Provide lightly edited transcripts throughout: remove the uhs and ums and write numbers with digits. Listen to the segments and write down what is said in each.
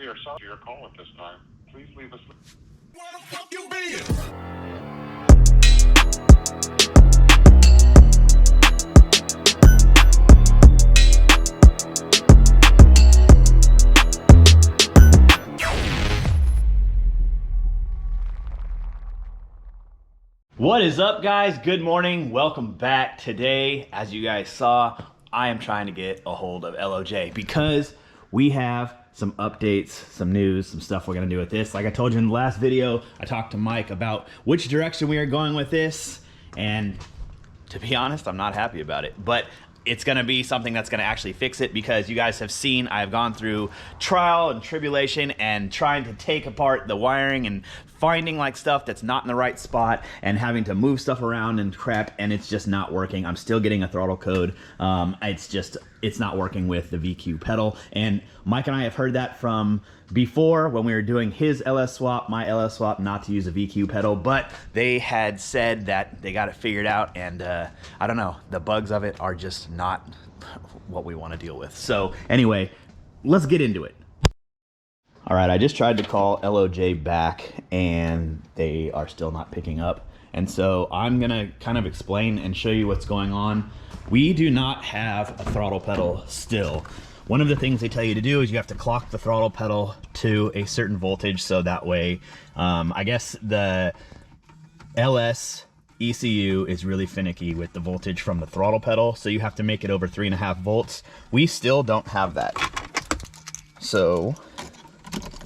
We are sorry for your call at this time. Please leave us. Where the fuck you been? What is up, guys? Good morning. Welcome back. Today, as you guys saw, I am trying to get a hold of LOJ because we have some updates, some news, some stuff we're gonna do with this. Like I told you in the last video, I talked to Mike about which direction we are going with this, and to be honest, I'm not happy about it, but it's gonna be something that's gonna actually fix it, because you guys have seen I've gone through trial and tribulation and trying to take apart the wiring and finding like stuff that's not in the right spot and having to move stuff around and crap, and it's just not working. I'm still getting a throttle code. It's not working with the VQ pedal, and Mike and I have heard that from before when we were doing his LS swap, my LS swap, not to use a VQ pedal, but they had said that they got it figured out, and I don't know, the bugs of it are just not what we want to deal with. So anyway, let's get into it. All right, I just tried to call LOJ back and they are still not picking up. And so I'm gonna kind of explain and show you what's going on. We do not have a throttle pedal still. One of the things they tell you to do is you have to clock the throttle pedal to a certain voltage, so that way, I guess the LS ECU is really finicky with the voltage from the throttle pedal, so you have to make it over 3.5 volts. We still don't have that. So,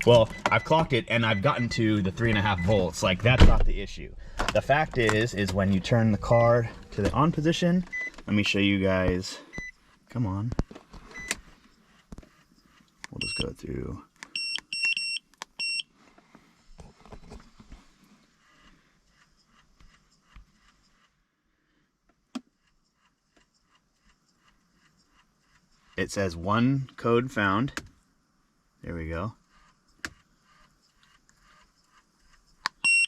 well, I've clocked it and I've gotten to the 3.5 volts. Like, that's not the issue. The fact is when you turn the car to the on position, let me show you guys. Come on. We'll just go through. It says one code found. There we go.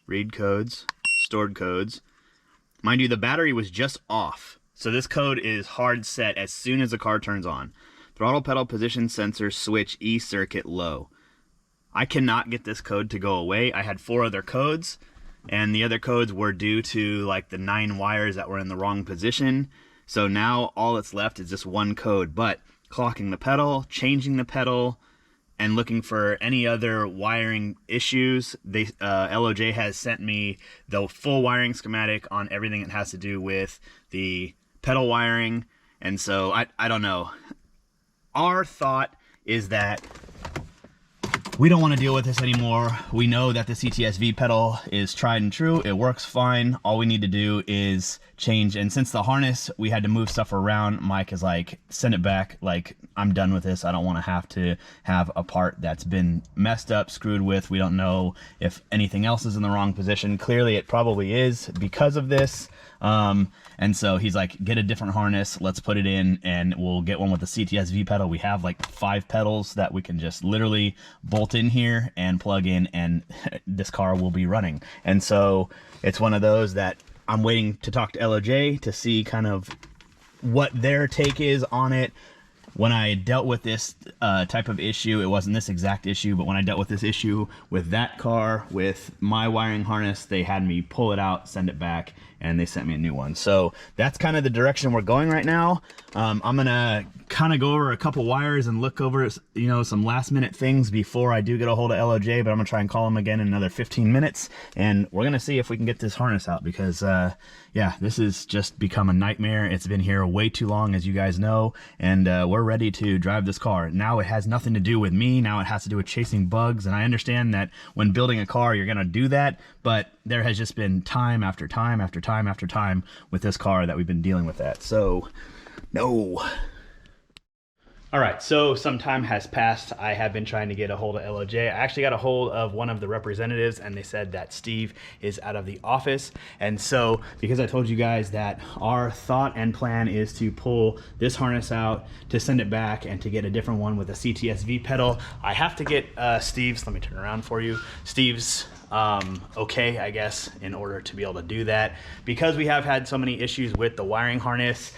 Read codes, stored codes. Mind you, the battery was just off, so this code is hard set as soon as the car turns on. Throttle pedal position sensor switch E circuit low. I cannot get this code to go away. I had 4 other codes, and the other codes were due to like the 9 wires that were in the wrong position. So now all that's left is just one code, but clocking the pedal, changing the pedal, and looking for any other wiring issues. LOJ has sent me the full wiring schematic on everything that has to do with the pedal wiring, and so I don't know. Our thought is that we don't want to deal with this anymore. We know that the CTSV pedal is tried and true. It works fine. All we need to do is change. And since the harness, we had to move stuff around, Mike is like, send it back. Like, I'm done with this. I don't want to have a part that's been messed up, screwed with. We don't know if anything else is in the wrong position. Clearly, it probably is because of this. And so he's like, get a different harness, let's put it in, and we'll get one with the CTSV pedal. We have like 5 pedals that we can just literally bolt in here and plug in, and this car will be running. And so it's one of those that I'm waiting to talk to LOJ to see kind of what their take is on it. When I dealt with this type of issue, it wasn't this exact issue, but when I dealt with this issue with that car, with my wiring harness, they had me pull it out, send it back, and they sent me a new one. So that's kind of the direction we're going right now. I'm gonna kind of go over a couple wires and look over, you know, some last minute things before I do get a hold of LOJ, but I'm gonna try and call them again in another 15 minutes, and we're gonna see if we can get this harness out, because yeah, this has just become a nightmare. It's been here way too long, as you guys know, and we're ready to drive this car. Now it has nothing to do with me. Now it has to do with chasing bugs, and I understand that when building a car, you're gonna do that, but there has just been time after time after time after time with this car that we've been dealing with that. So, no. All right, so some time has passed. I have been trying to get a hold of LOJ. I actually got a hold of one of the representatives, and they said that Steve is out of the office. And so, because I told you guys that our thought and plan is to pull this harness out, to send it back, and to get a different one with a CTSV pedal, I have to get Steve's, let me turn around for you, Steve's okay, I guess, in order to be able to do that. Because we have had so many issues with the wiring harness,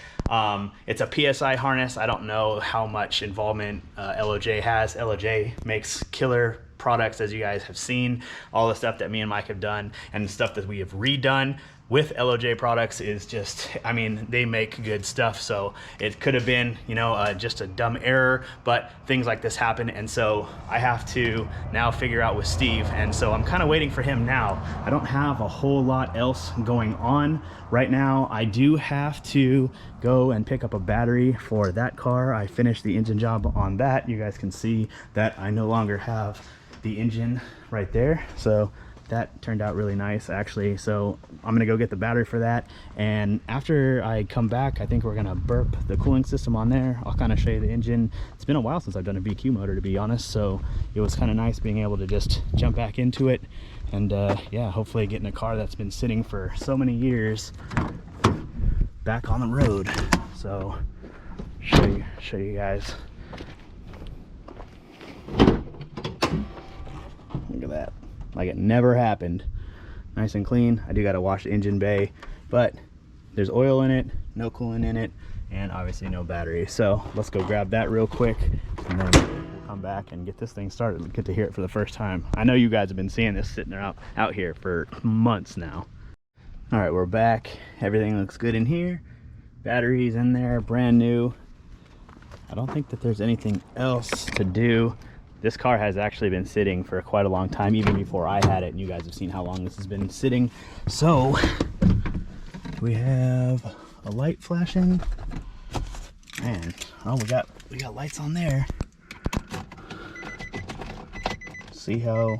It's a PSI harness. I don't know how much involvement LOJ has. LOJ makes killer products, as you guys have seen. All the stuff that me and Mike have done and the stuff that we have redone with LOJ products is just, I mean, they make good stuff. So it could have been, you know, just a dumb error, but things like this happen. And so I have to now figure out with Steve. And so I'm kind of waiting for him now. I don't have a whole lot else going on right now. I do have to go and pick up a battery for that car. I finished the engine job on that. You guys can see that I no longer have the engine right there. So that turned out really nice, actually. So I'm gonna go get the battery for that, and after I come back, I think we're gonna burp the cooling system on there. I'll kind of show you the engine. It's been a while since I've done a VQ motor, to be honest, so it was kind of nice being able to just jump back into it, and yeah, hopefully getting a car that's been sitting for so many years back on the road. So show you guys. Look at that, like it never happened. Nice and clean. I do got to wash the engine bay, but there's oil in it, no coolant in it, and obviously no battery. So let's go grab that real quick, and then we'll come back and get this thing started and get to hear it for the first time. I know you guys have been seeing this sitting out here for months now. All right, we're back. Everything looks good in here. Battery's in there, brand new. I don't think that there's anything else to do. This car has actually been sitting for quite a long time, even before I had it, and you guys have seen how long this has been sitting. So we have a light flashing, and oh, we got lights on there. See how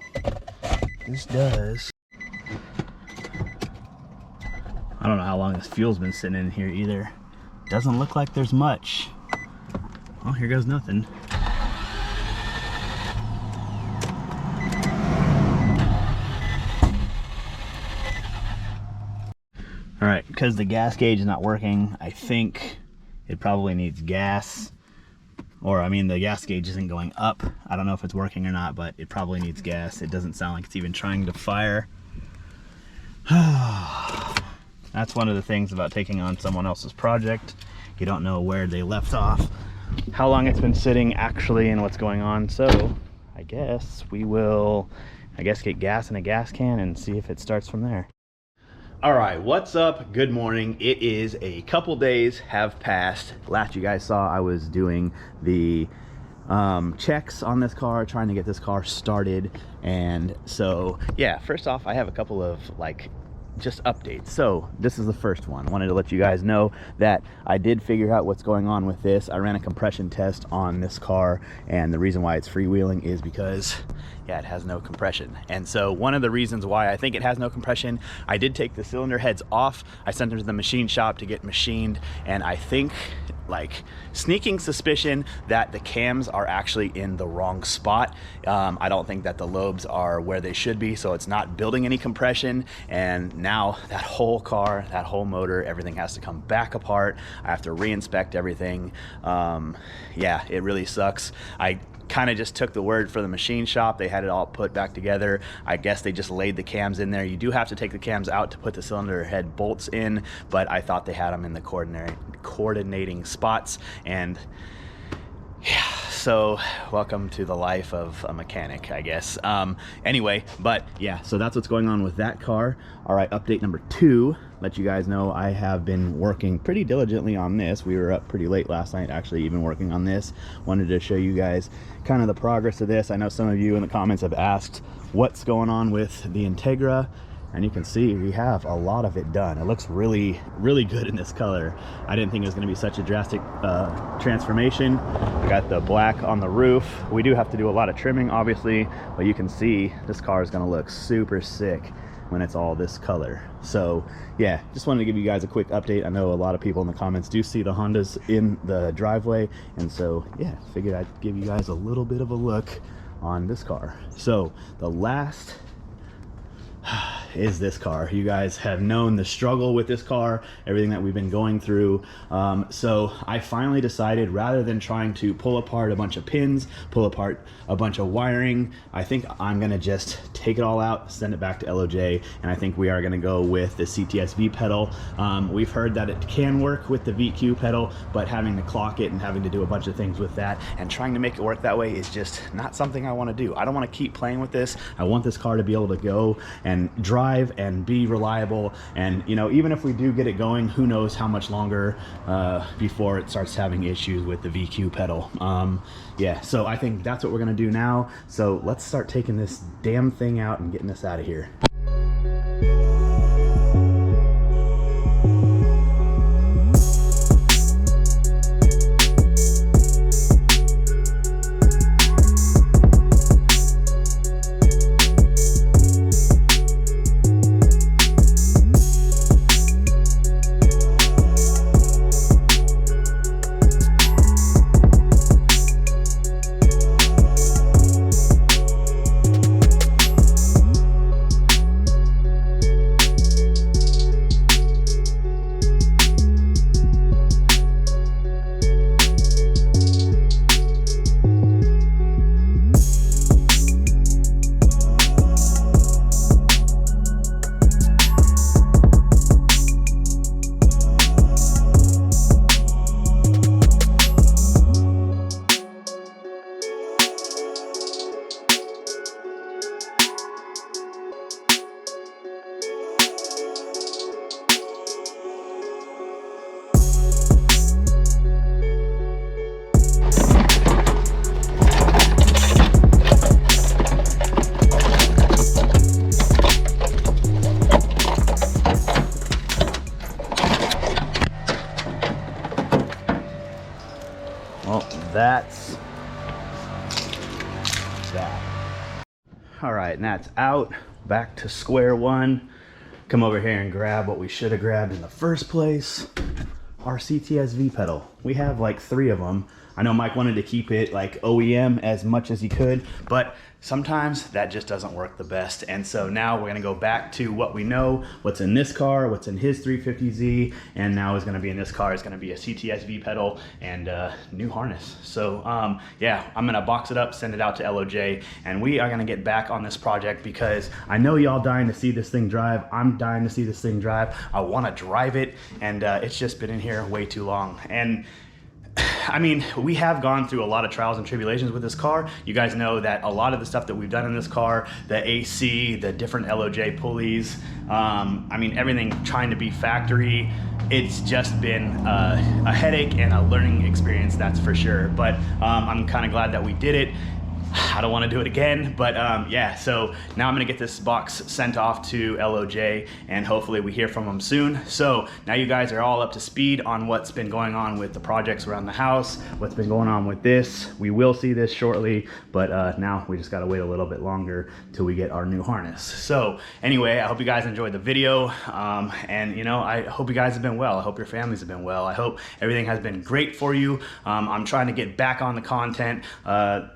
this does. I don't know how long this fuel's been sitting in here either. Doesn't look like there's much. Oh, here goes nothing. All right, because the gas gauge is not working, I think it probably needs gas. Or, I mean, the gas gauge isn't going up. I don't know if it's working or not, but it probably needs gas. It doesn't sound like it's even trying to fire. That's one of the things about taking on someone else's project. You don't know where they left off, how long it's been sitting actually, and what's going on. So I guess we will, get gas in a gas can and see if it starts from there. All right, what's up? Good morning. It is a couple days have passed. Last you guys saw, I was doing the checks on this car, trying to get this car started. And so, yeah, first off, I have a couple of just updates. So this is the first one. I wanted to let you guys know that I did figure out what's going on with this. I ran a compression test on this car, and the reason why it's freewheeling is because, yeah, it has no compression. And so one of the reasons why I think it has no compression, I did take the cylinder heads off. I sent them to the machine shop to get machined, and I think, sneaking suspicion that the cams are actually in the wrong spot. I don't think that the lobes are where they should be, so it's not building any compression, and now that whole car, that whole motor, everything has to come back apart. I have to re-inspect everything. Yeah, it really sucks. I kind of just took the word for the machine shop. They had it all put back together. I guess they just laid the cams in there. You do have to take the cams out to put the cylinder head bolts in, but I thought they had them in the coordinating spots. And yeah, so welcome to the life of a mechanic, I guess. Anyway, but yeah, so that's what's going on with that car. All right, update number 2. Let you guys know I have been working pretty diligently on this. We were up pretty late last night, actually, even working on this. Wanted to show you guys kind of the progress of this. I know some of you in the comments have asked what's going on with the Integra, and you can see we have a lot of it done. It looks really, really good in this color. I didn't think it was going to be such a drastic transformation. We got the black on the roof. We do have to do a lot of trimming, obviously, but you can see this car is going to look super sick when it's all this color. So yeah, just wanted to give you guys a quick update. I know a lot of people in the comments do see the Hondas in the driveway, and so yeah, figured I'd give you guys a little bit of a look on this car. So the last is this car. You guys have known the struggle with this car, everything that we've been going through. So I finally decided, rather than trying to pull apart a bunch of pins, pull apart a bunch of wiring, I think I'm gonna just take it all out, send it back to LOJ, and I think we are gonna go with the CTSV pedal. We've heard that it can work with the VQ pedal, but having to clock it and having to do a bunch of things with that and trying to make it work that way is just not something I wanna do. I don't wanna keep playing with this. I want this car to be able to go and drive and be reliable, and you know, even if we do get it going, who knows how much longer before it starts having issues with the VQ pedal. Yeah, so I think that's what we're gonna do now. So let's start taking this damn thing out and getting this out of here. Well, that's that. All right, and that's out, back to square one. Come over here and grab what we should have grabbed in the first place, our CTSV pedal. We have like 3 of them. I know Mike wanted to keep it like OEM as much as he could, but sometimes that just doesn't work the best. And so now we're gonna go back to what we know, what's in this car, what's in his 350Z, and now is gonna be in this car is gonna be a CTSV pedal and a new harness. So yeah, I'm gonna box it up, send it out to LOJ, and we are gonna get back on this project because I know y'all dying to see this thing drive. I'm dying to see this thing drive. I wanna drive it, and it's just been in here way too long. And I mean, we have gone through a lot of trials and tribulations with this car. You guys know that a lot of the stuff that we've done in this car, the AC, the different LOJ pulleys, I mean, everything trying to be factory, it's just been a headache and a learning experience, that's for sure. But I'm kind of glad that we did it. I don't want to do it again, but yeah, so now I'm gonna get this box sent off to LOJ and hopefully we hear from them soon. So now you guys are all up to speed on what's been going on with the projects around the house, what's been going on with this. We will see this shortly, but now we just gotta wait a little bit longer till we get our new harness. So anyway, I hope you guys enjoyed the video, and you know, I hope you guys have been well. I hope your families have been well. I hope everything has been great for you. I'm trying to get back on the content,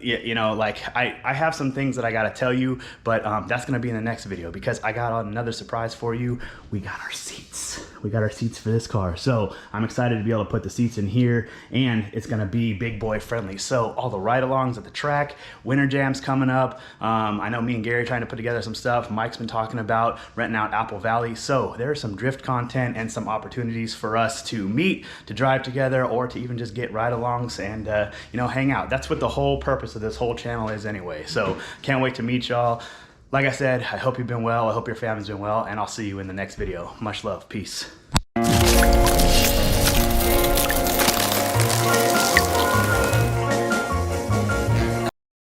you know, like I have some things that I gotta tell you, but that's gonna be in the next video because I got another surprise for you. We got our seats. We got our seats for this car. So I'm excited to be able to put the seats in here, and it's gonna be big boy friendly. So all the ride-alongs at the track, winter jams coming up. I know me and Gary trying to put together some stuff. Mike's been talking about renting out Apple Valley. So there's some drift content and some opportunities for us to meet, to drive together, or to even just get ride-alongs and you know, hang out. That's what the whole purpose of this whole channel is anyway. So can't wait to meet y'all. Like I said, I hope you've been well. I hope your family's been well, and I'll see you in the next video. Much love. Peace.